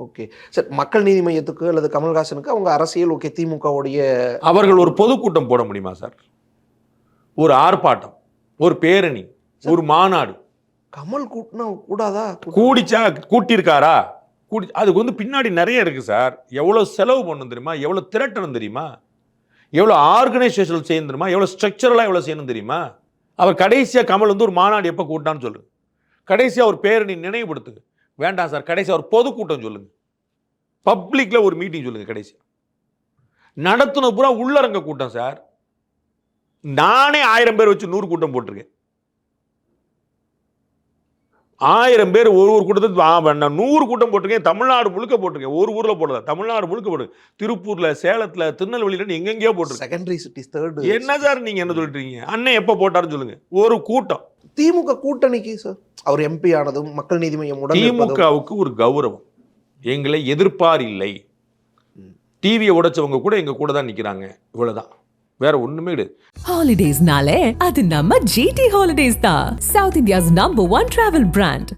Okay sir, மக்கள் நீதி மையத்துக்கு அல்லது கமல்ஹாசனுக்கு அவங்க அரசியல் ஓகே, திமுகவுடைய அவர்கள் ஒரு பொதுக்கூட்டம் போட முடியுமா சார்? ஒரு ஆர்ப்பாட்டம், ஒரு பேரணி, ஒரு மாநாடு கமல் கூட்டினா கூடாதா? கூடிச்சா? கூட்டியிருக்காரா? அதுக்கு வந்து பின்னாடி நிறைய இருக்கு சார். எவ்வளோ செலவு பண்ணணும் தெரியுமா? எவ்வளோ திரட்டணும் தெரியுமா? எவ்வளோ ஆர்கனைசேஷன் செய்யணும் தெரியுமா? எவ்வளோ ஸ்ட்ரக்சரலாக எவ்வளோ செய்யணும் தெரியுமா? அவர் கடைசியாக கமல் வந்து ஒரு மாநாடு எப்போ கூட்டான்னு சொல்லுங்க. கடைசியாக ஒரு பேரணி நினைவுபடுத்துங்க. வேண்டாம் சார், கடைசியாக ஒரு பொதுக்கூட்டம் சொல்லுங்க. பப்ளிக்கில் ஒரு மீட்டிங் சொல்லுங்க. கடைசியாக நடத்துன பூரா உள்ளரங்க கூட்டம் சார். நானே 1000 பேர் வச்சு 100 கூட்டம் போட்டிருக்கேன். 1000 பேர் ஒரு கூட்டத்துக்கு 100 கூட்டம் போட்டிருக்கேன். தமிழ்நாடு முழுக்க போட்டிருக்கேன். ஒரு ஊரில் போடல, தமிழ்நாடு முழுக்க போட்டிருக்கேன். திருப்பூரில், சேலத்தில், திருநெல்வேலியில் எங்கெங்கேயோ போட்டிருக்கேன். Secondary cities, third. என்ன சார் நீங்கள் என்ன சொல்லிட்டீங்க? அண்ணன் எப்போ போட்டாருன்னு சொல்லுங்க. ஒரு கூட்டம். திமுக கூட்டணிக்கு சார் அவர் எம்பி ஆனதும் மக்கள் நீதி மையம் திமுகவுக்கு ஒரு கௌரவம். எங்களை எதிர்ப்பார் இல்லை. டிவியை உடைச்சவங்க கூட எங்க கூட தான் நிற்கிறாங்க. இவ்வளவுதான், வேற ஒண்ணுமே கிடையாது. ஹாலிடேஸ்னாலே அது நம்ம GT ஹாலிடேஸ் தான். South India's number 1 travel brand.